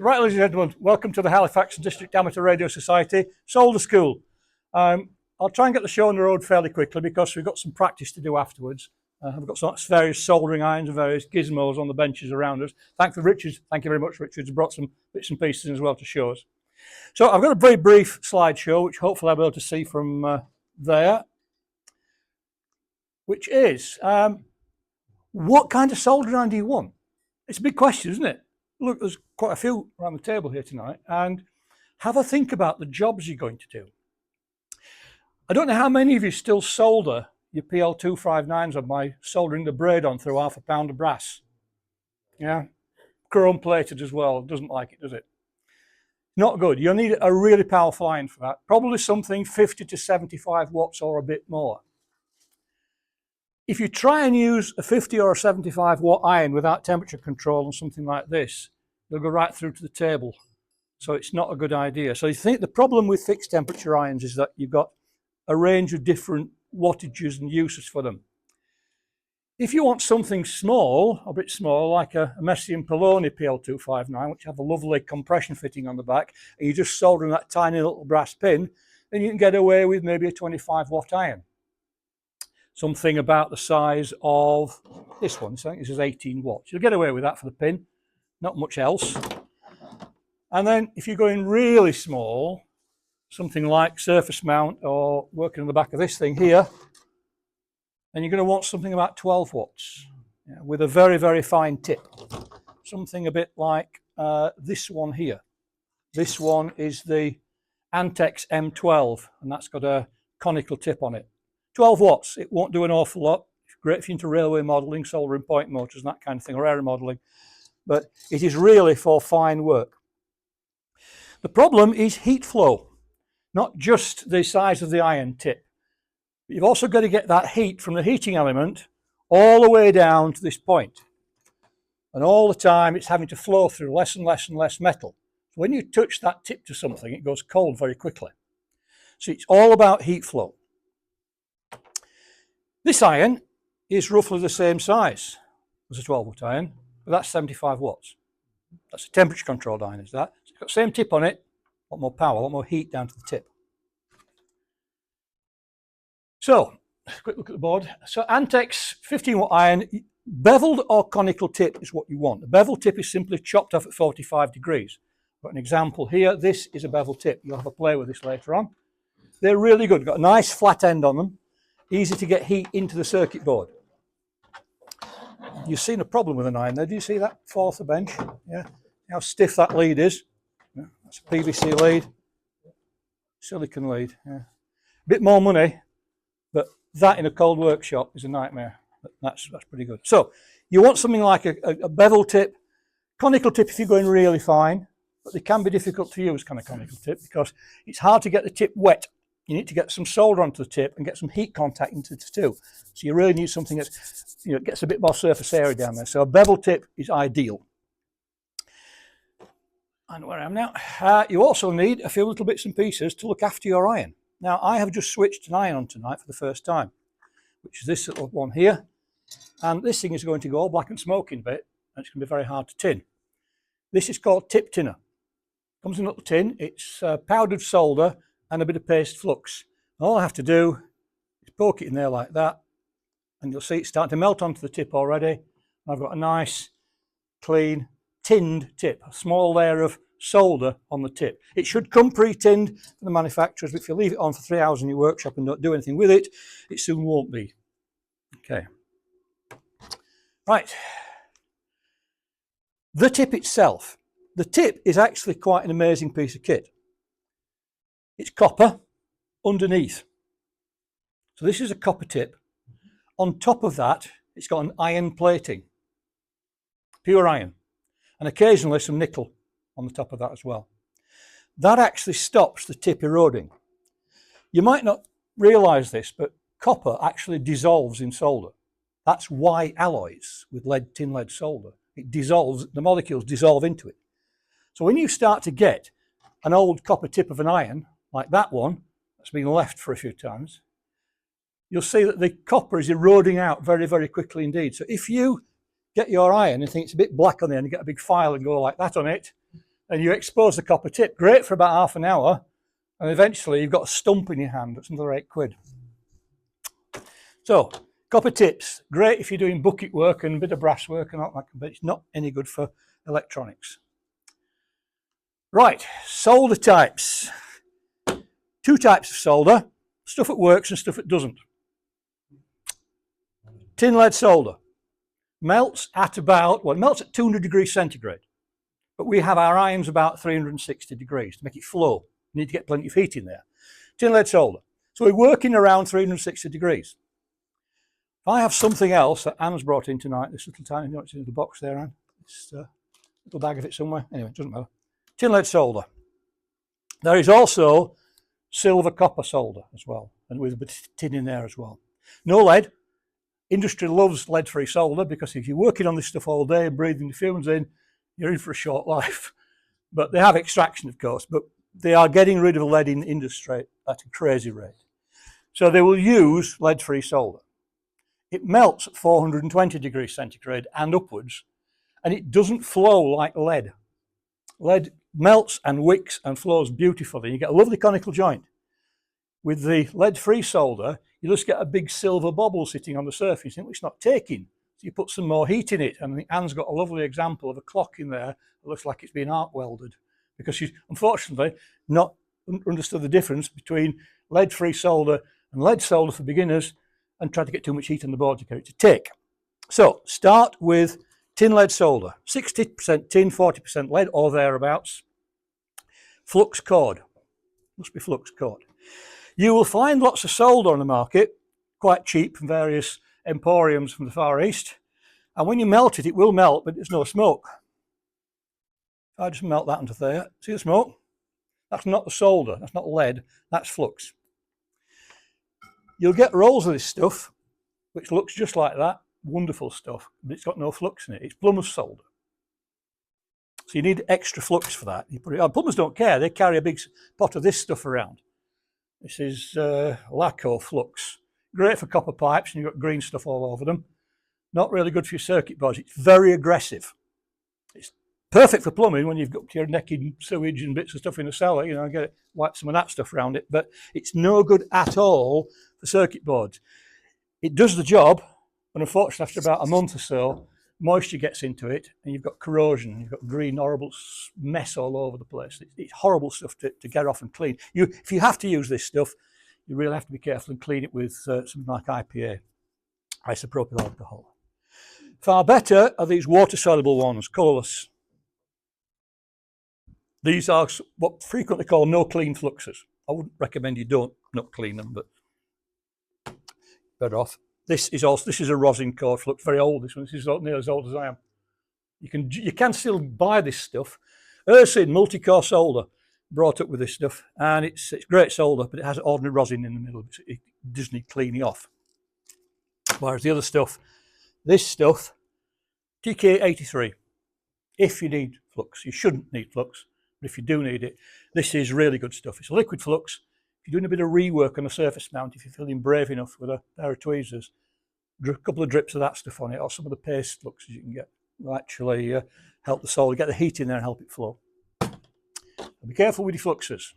Right, ladies and gentlemen, welcome to the Halifax District Amateur Radio Society Soldering School. I'll try and get the show on the road fairly quickly because we've got some practice to do afterwards. I've got some various soldering irons and various gizmos on the benches around us. Thank you very much, Richard. Brought some bits and pieces as well to show us. So I've got a very brief slideshow, which hopefully I'll be able to see from there, which is, what kind of soldering iron do you want? It's a big question, isn't it? Look, there's quite a few around the table here tonight, and have a think about the jobs you're going to do. I don't know how many of you still solder your PL259s on by soldering the braid on through ½ pound of brass. Yeah, chrome plated as well. Doesn't like it, does it? Not good. You'll need a really powerful iron for that. Probably something 50 to 75 watts or a bit more. If you try and use a 50 or a 75 watt iron without temperature control and something like this, they'll go right through to the table. So it's not a good idea. So you think the problem with fixed temperature irons is that you've got a range of different wattages and uses for them. If you want something small, a bit small, like a Messian Poloni PL259, which have a lovely compression fitting on the back, and you're just soldering that tiny little brass pin, then you can get away with maybe a 25 watt iron. Something about the size of this one. So I think this is 18 watts. You'll get away with that for the pin, not much else. And then if you're going really small, something like surface mount or working on the back of this thing here, then you're going to want something about 12 watts with a very, very fine tip. Something a bit like this one here. This one is the Antex M12, and that's got a conical tip on it. 12 watts, it won't do an awful lot. It's great if you're into railway modelling, soldering point motors and that kind of thing, or aero modelling, but it is really for fine work. The problem is heat flow, not just the size of the iron tip. But you've also got to get that heat from the heating element all the way down to this point. And all the time it's having to flow through less and less and less metal. So when you touch that tip to something, it goes cold very quickly. So it's all about heat flow. This iron is roughly the same size as a 12 watt iron, but that's 75 watts. That's a temperature controlled iron, is that? So it's got the same tip on it, a lot more power, a lot more heat down to the tip. So, quick look at the board. So Antex 15 watt iron, beveled or conical tip is what you want. The bevel tip is simply chopped off at 45 degrees. Got an example here. This is a bevel tip. You'll have a play with this later on. They're really good. Got a nice flat end on them. Easy to get heat into the circuit board. You've seen a problem with an iron there. Do you see that fall off the bench? Yeah. How stiff that lead is. Yeah. That's a PVC lead. Silicon lead. Yeah. Bit more money, but that in a cold workshop is a nightmare. But that's pretty good. So you want something like a bevel tip, conical tip if you're going really fine, but they can be difficult to use, kind of conical tip, because it's hard to get the tip wet. You need to get some solder onto the tip and get some heat contact into the two. So you really need something that gets a bit more surface area down there. So a bevel tip is ideal. I know where I am now. You also need a few little bits and pieces to look after your iron. Now I have just switched an iron on tonight for the first time, which is this little one here. And this thing is going to go all black and smoking bit, and it's going to be very hard to tin. This is called tip tinner. Comes in a little tin. It's powdered solder and a bit of paste flux. All I have to do is poke it in there like that, and you'll see it starting to melt onto the tip already. I've got a nice, clean, tinned tip, a small layer of solder on the tip. It should come pre-tinned from the manufacturers, but if you leave it on for 3 hours in your workshop and don't do anything with it, it soon won't be. Okay. Right. The tip itself. The tip is actually quite an amazing piece of kit. It's copper underneath. So this is a copper tip. On top of that, it's got an iron plating, pure iron, and occasionally some nickel on the top of that as well. That actually stops the tip eroding. You might not realize this, but copper actually dissolves in solder. That's why alloys with tin lead solder, it dissolves, the molecules dissolve into it. So when you start to get an old copper tip of an iron, like that one, that's been left for a few times, you'll see that the copper is eroding out very, very quickly indeed. So if you get your iron and think it's a bit black on the end, you get a big file and go like that on it, and you expose the copper tip. Great for about half an hour, and eventually you've got a stump in your hand. That's another £8. So copper tips, great if you're doing bucket work and a bit of brass work and all that, but it's not any good for electronics. Right, solder types. Two types of solder, stuff that works and stuff that doesn't. Tin lead solder melts at about, well, it melts at 200 degrees centigrade, but we have our irons about 360 degrees to make it flow. You need to get plenty of heat in there. Tin lead solder. So we're working around 360 degrees. If I have something else that Anne's brought in tonight, this little tiny, you know, it's in the box there, Anne. It's a little bag of it somewhere. Anyway, it doesn't matter. Tin lead solder. There is also silver copper solder as well, and with a bit of tin in there as well. No lead. Industry loves lead-free solder because if you're working on this stuff all day and breathing the fumes in, you're in for a short life. But they have extraction, of course, but they are getting rid of lead in the industry at a crazy rate. So they will use lead-free solder. It melts at 420 degrees centigrade and upwards, and it doesn't flow like lead. Lead melts and wicks and flows beautifully. You get a lovely conical joint. With the lead-free solder, you just get a big silver bobble sitting on the surface, and it's not taking. So you put some more heat in it, and I think Anne's got a lovely example of a clock in there that looks like it's been arc welded, because she's unfortunately not understood the difference between lead-free solder and lead solder for beginners, and tried to get too much heat on the board to get it to take. So start with tin lead solder, 60% tin, 40% lead or thereabouts. Flux cord, must be flux cord. You will find lots of solder on the market, quite cheap from various emporiums from the Far East. And when you melt it, it will melt, but there's no smoke. If I just melt that into there, see the smoke? That's not the solder, that's not lead, that's flux. You'll get rolls of this stuff, which looks just like that, wonderful stuff, but it's got no flux in it. It's plumber's solder. So you need extra flux for that. You put it on. Plumbers don't care, they carry a big pot of this stuff around. This is Laco flux. Great for copper pipes, and you've got green stuff all over them. Not really good for your circuit boards. It's very aggressive. It's perfect for plumbing when you've got your neck in sewage and bits of stuff in the cellar, you know, wipe some of that stuff around it, but it's no good at all for circuit boards. It does the job, but unfortunately after about a month or so, moisture gets into it and you've got corrosion, you've got green, horrible mess all over the place. It's horrible stuff to get off and clean. If you have to use this stuff, you really have to be careful and clean it with something like IPA, isopropyl alcohol. Far better are these water-soluble ones, colourless. These are what frequently called no-clean fluxes. I wouldn't recommend you don't not clean them, but better off. This is a rosin core flux, very old. This one, this is nearly as old as I am. You can still buy this stuff. Ursin multi-core solder brought up with this stuff, and it's great solder, but it has ordinary rosin in the middle. It doesn't need cleaning off. Whereas the other stuff, this stuff, TK83. If you need flux, you shouldn't need flux, but if you do need it, this is really good stuff. It's a liquid flux. If you're doing a bit of rework on a surface mount, if you're feeling brave enough with a pair of tweezers, a couple of drips of that stuff on it, or some of the paste fluxes you can get, will actually help the solder, get the heat in there and help it flow. Be careful with your fluxes.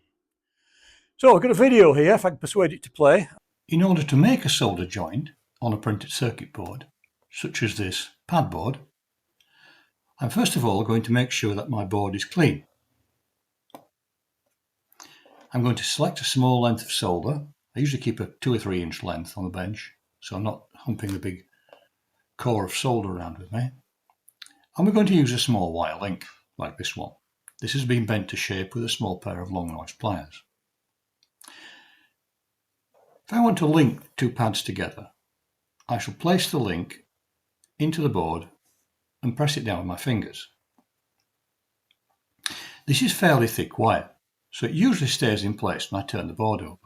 So I've got a video here, if I can persuade it to play. In order to make a solder joint on a printed circuit board, such as this pad board, I'm first of all going to make sure that my board is clean. I'm going to select a small length of solder. I usually keep a 2 or 3 inch length on the bench, so I'm not humping the big core of solder around with me. And we're going to use a small wire link, like this one. This has been bent to shape with a small pair of long noise pliers. If I want to link 2 pads together, I shall place the link into the board and press it down with my fingers. This is fairly thick wire, so it usually stays in place when I turn the board over.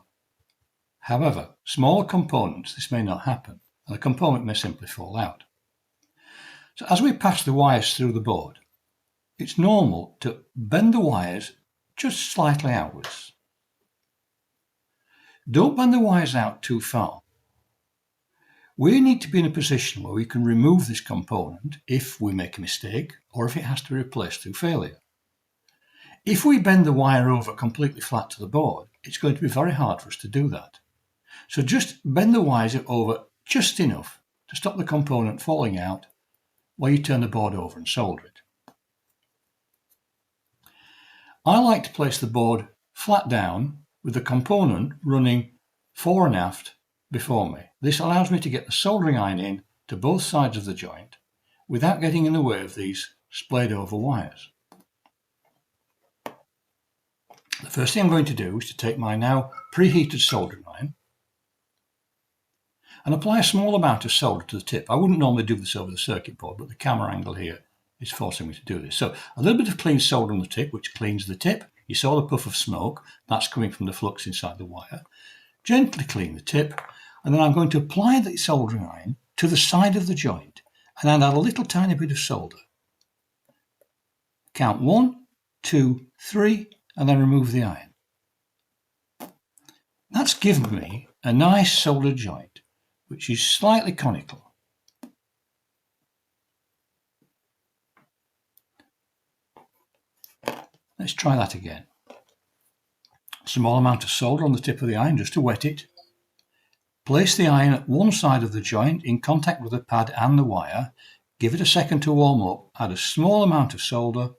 However, smaller components, this may not happen, and the component may simply fall out. So as we pass the wires through the board, it's normal to bend the wires just slightly outwards. Don't bend the wires out too far. We need to be in a position where we can remove this component if we make a mistake or if it has to be replaced through failure. If we bend the wire over completely flat to the board, it's going to be very hard for us to do that. So just bend the wires over just enough to stop the component falling out while you turn the board over and solder it. I like to place the board flat down with the component running fore and aft before me. This allows me to get the soldering iron in to both sides of the joint without getting in the way of these splayed over wires. The first thing I'm going to do is to take my now preheated soldering iron and apply a small amount of solder to the tip. I wouldn't normally do this over the circuit board, but the camera angle here is forcing me to do this. So a little bit of clean solder on the tip, which cleans the tip. You saw the puff of smoke, that's coming from the flux inside the wire. Gently clean the tip, and then I'm going to apply the soldering iron to the side of the joint and then add a little tiny bit of solder. Count 1, 2, 3, and then remove the iron. That's given me a nice soldered joint, which is slightly conical. Let's try that again. Small amount of solder on the tip of the iron just to wet it. Place the iron at one side of the joint in contact with the pad and the wire. Give it a second to warm up. Add a small amount of solder.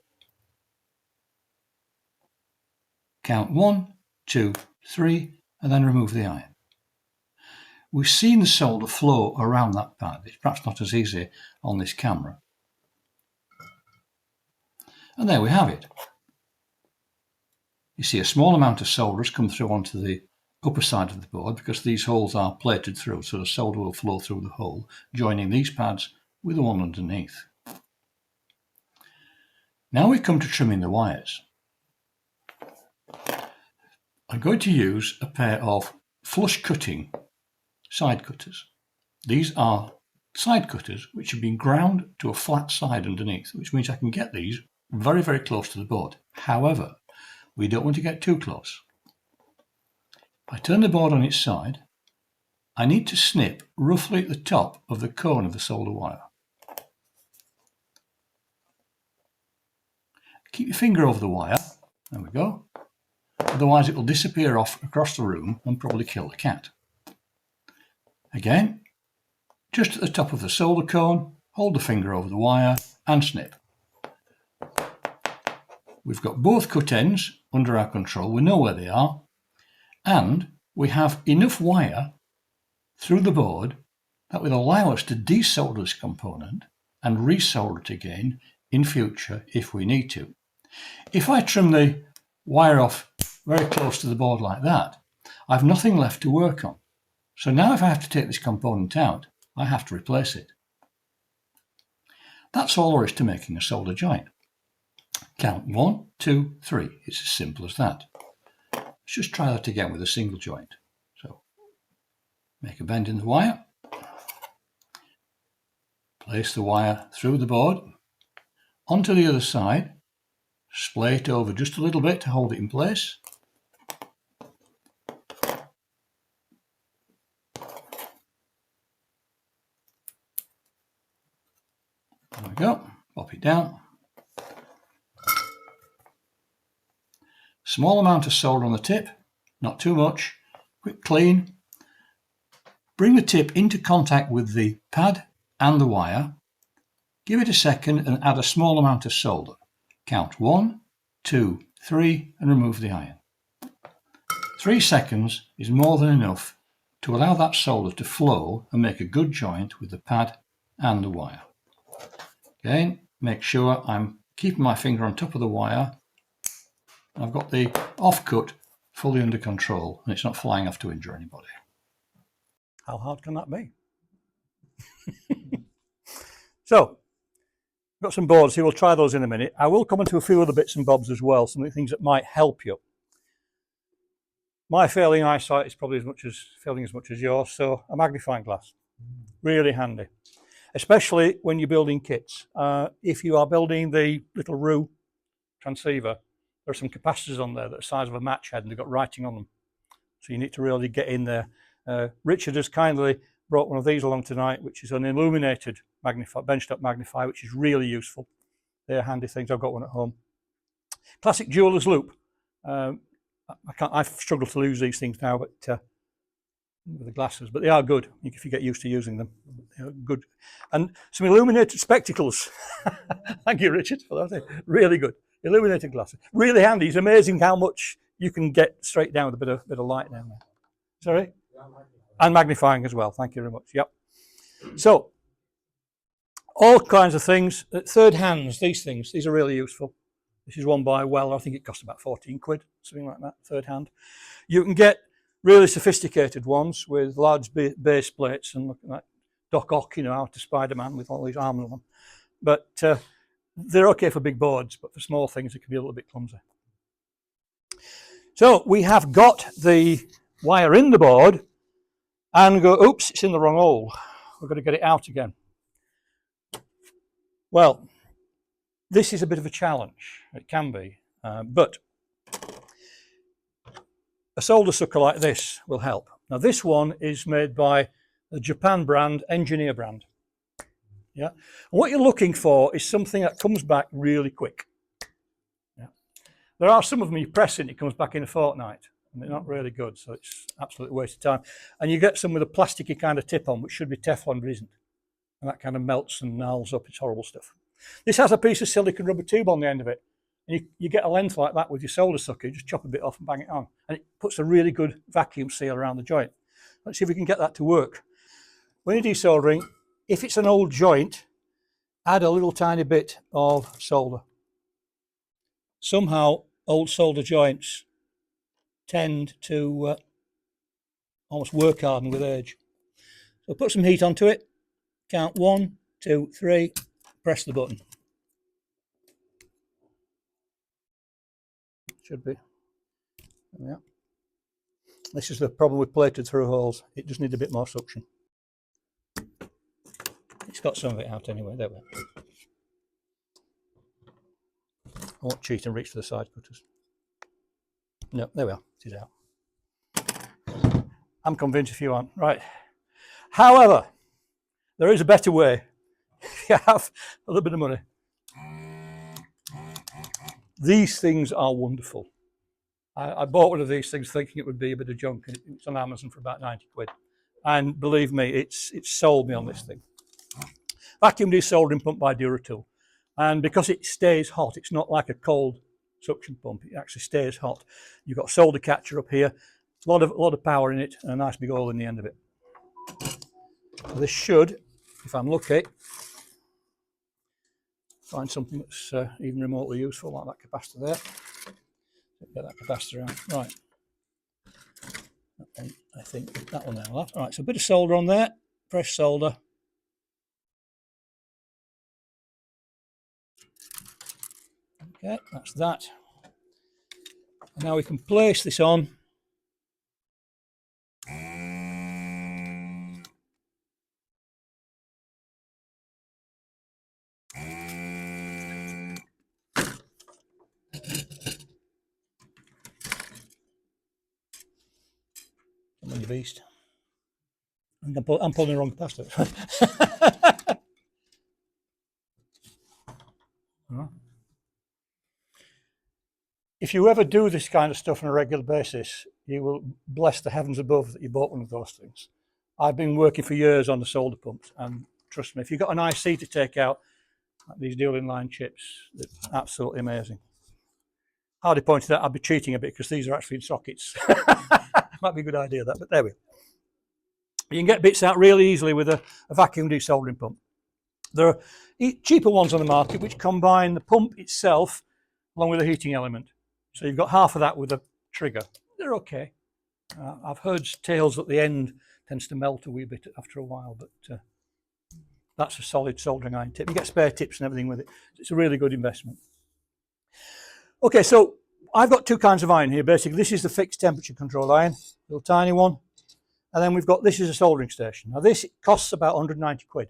Count 1, 2, 3, and then remove the iron. We've seen the solder flow around that pad. It's perhaps not as easy on this camera. And there we have it. You see a small amount of solder has come through onto the upper side of the board because these holes are plated through, so the solder will flow through the hole, joining these pads with the one underneath. Now we come to trimming the wires. I'm going to use a pair of flush cutting side cutters. These are side cutters which have been ground to a flat side underneath, which means I can get these very, very close to the board. However, we don't want to get too close. If I turn the board on its side, I need to snip roughly at the top of the cone of the solder wire. Keep your finger over the wire. There we go. Otherwise it will disappear off across the room and probably kill the cat. Again, just at the top of the solder cone, hold the finger over the wire and snip. We've got both cut ends under our control, we know where they are, and we have enough wire through the board that will allow us to desolder this component and resolder it again in future if we need to. If I trim the wire off very close to the board like that, I've nothing left to work on. So now if I have to take this component out, I have to replace it. That's all there is to making a solder joint. Count 1, 2, 3. It's as simple as that. Let's just try that again with a single joint. So make a bend in the wire. Place the wire through the board onto the other side. Splay it over just a little bit to hold it in place. There we go. Pop it down. Small amount of solder on the tip, not too much. Quick clean. Bring the tip into contact with the pad and the wire. Give it a second and add a small amount of solder. Count 1, 2, 3 and remove the iron. 3 seconds is more than enough to allow that solder to flow and make a good joint with the pad and the wire. Again, make sure I'm keeping my finger on top of the wire. I've got the offcut fully under control and it's not flying off to injure anybody. How hard can that be? So, got some boards here, we'll try those in a minute. I will come into a few other bits and bobs as well, some of the things that might help you. My failing eyesight is probably failing as much as yours, so a magnifying glass, really handy. Especially when you're building kits. If you are building the little roux transceiver, there are some capacitors on there that are the size of a match head and they've got writing on them. So you need to really get in there. Richard has kindly brought one of these along tonight, which is an illuminated benchtop magnifier, which is really useful. They're handy things. I've got one at home. Classic jeweler's loop. I've struggled to lose these things now, but with the glasses, but they are good if you get used to using them. They're good. And some illuminated spectacles. Thank you, Richard, for that. Really good. Illuminated glasses. Really handy. It's amazing how much you can get straight down with a bit of light down there. Sorry? And magnifying as well. Thank you very much. Yep. So, all kinds of things. Third hands, these are really useful. This is one by Well, I think it cost about 14 quid, something like that, third hand. You can get really sophisticated ones with large base plates and looking like Doc Ock, out to Spider-Man with all these arms on them. But they're okay for big boards, but for small things, it can be a little bit clumsy. So we have got the wire in the board and go, oops, it's in the wrong hole. We've got to get it out again. Well, this is a bit of a challenge. It can be, but a solder sucker like this will help. Now this one is made by the Japan brand, Engineer brand. Yeah. And what you're looking for is something that comes back really quick. Yeah. There are some of them you press it, it comes back in a fortnight, and they're not really good, so it's absolute waste of time. And you get some with a plasticky kind of tip on, which should be Teflon, but isn't. And that kind of melts and gnarls up. It's horrible stuff. This has a piece of silicon rubber tube on the end of it. And you get a length like that with your solder sucker, you just chop a bit off and bang it on. And it puts a really good vacuum seal around the joint. Let's see if we can get that to work. When you're desoldering, if it's an old joint, add a little tiny bit of solder. Somehow, old solder joints tend to almost work harden with age. So put some heat onto it, count 1, 2, 3, press the button. Should be. Yeah. This is the problem with plated through holes. It just needs a bit more suction. It's got some of it out anyway. There we are. I won't cheat and reach for the side cutters. No, there we are. It is out. I'm convinced if you aren't. Right. However, there is a better way. If you have a little bit of money. These things are wonderful. I bought one of these things thinking it would be a bit of junk, and it's on Amazon for about 90 quid. And believe me, it's sold me on this thing. Vacuum desoldering pump by Duratool. And because it stays hot, it's not like a cold suction pump. It actually stays hot. You've got a solder catcher up here, a lot of power in it, and a nice big hole in the end of it. So this should, if I'm lucky, find something that's even remotely useful, like that capacitor there. Get that capacitor out. Right. And I think that one there will have. All right, so a bit of solder on there, fresh solder. Okay, that's that. And now we can place this on. On your beast. I'm pulling the wrong capacitor. If you ever do this kind of stuff on a regular basis, you will bless the heavens above that you bought one of those things. I've been working for years on the solder pumps, and trust me, if you've got an IC to take out, like these dual inline chips, they're absolutely amazing. Hardy pointed out I'd be cheating a bit because these are actually in sockets. Might be a good idea that, but there we go. You can get bits out really easily with a vacuum desoldering pump. There are cheaper ones on the market which combine the pump itself along with a heating element. So you've got half of that with a trigger. They're okay. I've heard tales that the end tends to melt a wee bit after a while, but that's a solid soldering iron tip. You get spare tips and everything with it. It's a really good investment. Okay, so I've got two kinds of iron here. Basically, this is the fixed temperature control iron, little tiny one. And then we've got, this is a soldering station. Now this costs about 190 quid.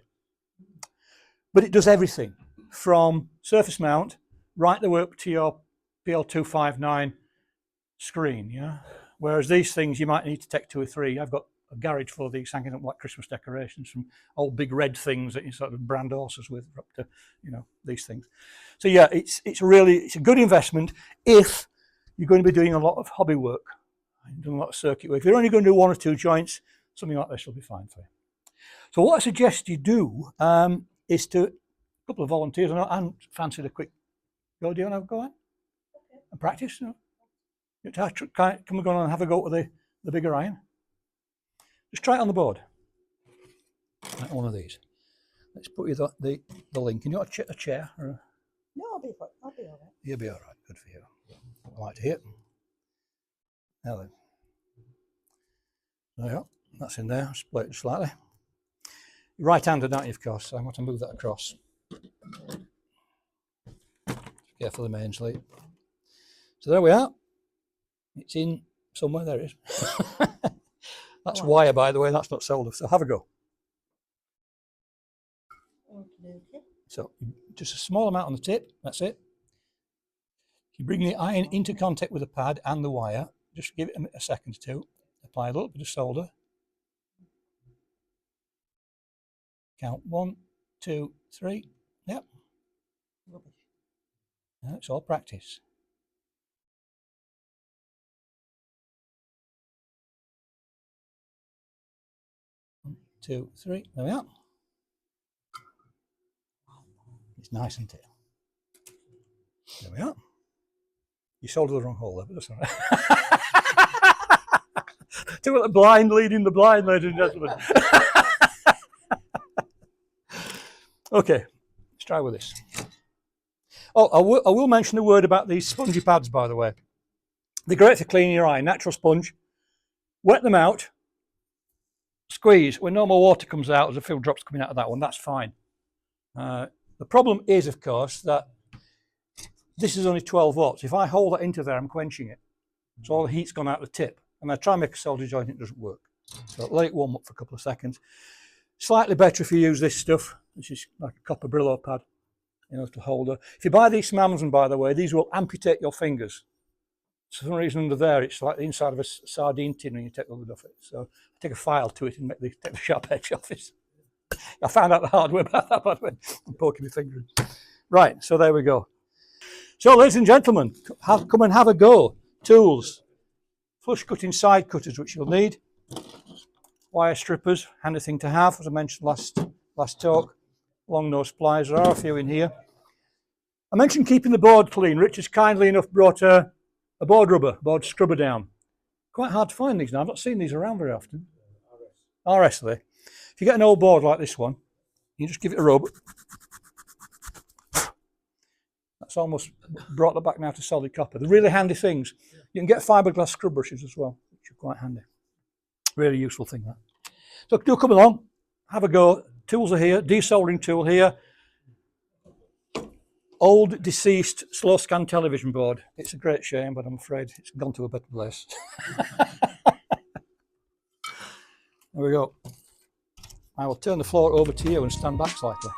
But it does everything from surface mount right the way up to your PL259 screen, yeah? Whereas these things you might need to take 2 or 3. I've got a garage full of these hanging up like Christmas decorations, from old big red things that you sort of brand horses with, up to, you know, these things. So yeah, it's a good investment if you're going to be doing a lot of hobby work, doing a lot of circuit work. If you're only going to do 1 or 2 joints, something like this will be fine for you. So what I suggest you do is to, a couple of volunteers, and fancied a quick go. Do you want to have a go at and practice? You know? Can we go on and have a go with the bigger iron? Just try it on the board. Like one of these. Let's put you the link. Can you want a chair? Or No, I'll be all right. You'll be all right. Good for you. I like to hear. Now then. There you go. That's in there. Split it slightly. You're right-handed, aren't you, of course? So I'm going to move that across. Careful the main sleeve. So there we are. It's in somewhere. There it is. That's wire, by the way. That's not solder. So have a go. Okay. So just a small amount on the tip. That's it. You bring the iron into contact with the pad and the wire. Just give it a second or two. Apply a little bit of solder. Count 1, 2, 3. Yep. Rubbish. It's all practice. One, 2, 3. There we are. It's nice, isn't it? There we are. You soldered the wrong hole there, but that's all right. Do the blind leading the blind, ladies and gentlemen. Okay, let's try with this. Oh, I will mention a word about these spongy pads, by the way. They're great for cleaning your eye. Natural sponge. Wet them out. Squeeze. When no more water comes out, there's a few drops coming out of that one. That's fine. The problem is, of course, that this is only 12 volts. If I hold that into there, I'm quenching it. So all the heat's gone out the tip. And I try and make a solder joint, it doesn't work. So let it warm up for a couple of seconds. Slightly better if you use this stuff. This is like a copper Brillo pad, you know, to holder. If you buy these from Amazon, by the way, these will amputate your fingers. For some reason under there, it's like the inside of a sardine tin when you take the lid off it. So I take a file to it and take the sharp edge off it. I found out the hard way about that, by the way. I'm poking my finger in. Right, so there we go. So, ladies and gentlemen, come and have a go. Tools, flush cutting side cutters, which you'll need. Wire strippers, handy thing to have, as I mentioned last talk. Long nose pliers, there are a few in here. I mentioned keeping the board clean. Richard's kindly enough brought a board scrubber down. Quite hard to find these now. I've not seen these around very often. RS, are they? If you get an old board like this one, you just give it a rub. That's almost brought that back now to solid copper. They're really handy things. You can get fiberglass scrub brushes as well, which are quite handy. Really useful thing, that. So do come along, have a go. Tools are here, desoldering tool here. Old deceased slow scan television board. It's a great shame, but I'm afraid it's gone to a better place. There we go. I will turn the floor over to you and stand back slightly.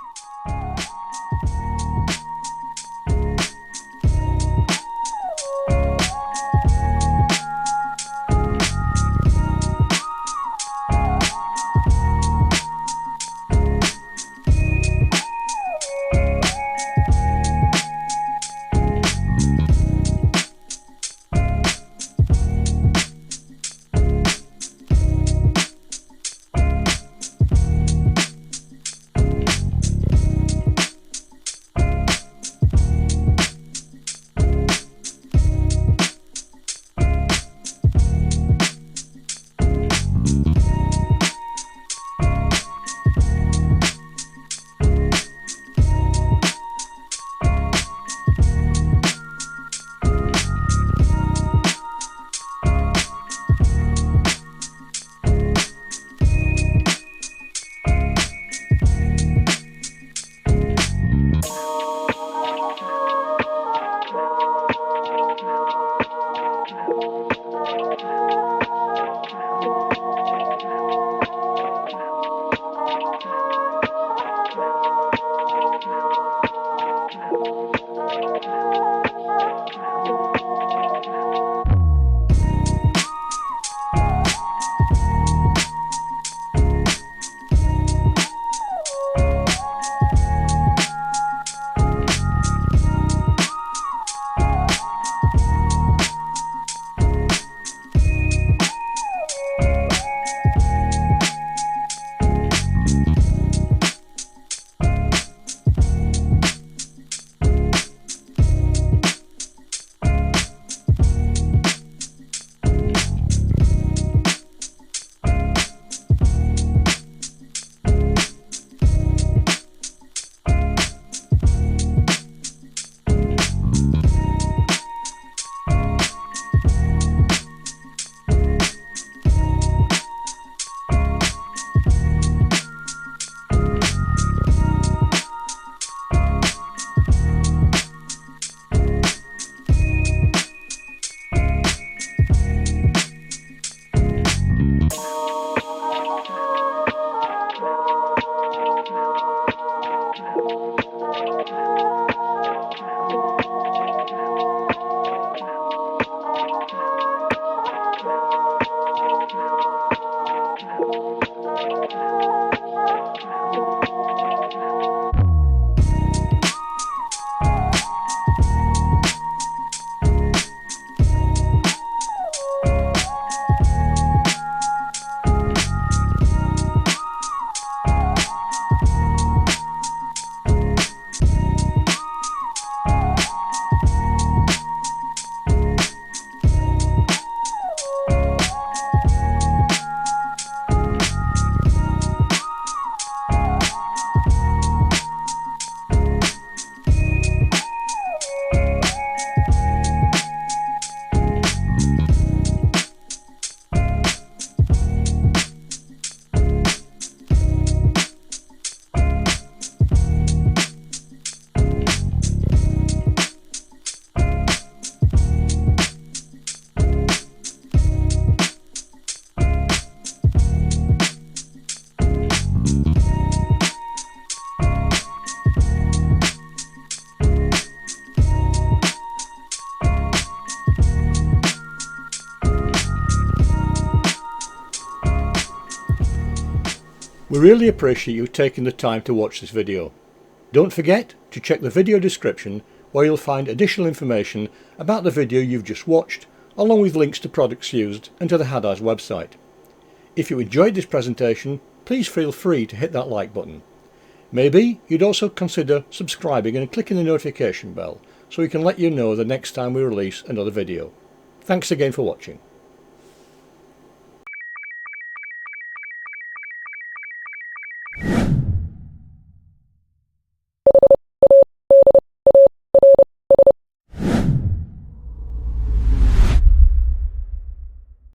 We really appreciate you taking the time to watch this video. Don't forget to check the video description where you'll find additional information about the video you've just watched, along with links to products used and to the HADARS website. If you enjoyed this presentation, please feel free to hit that like button. Maybe you'd also consider subscribing and clicking the notification bell so we can let you know the next time we release another video. Thanks again for watching.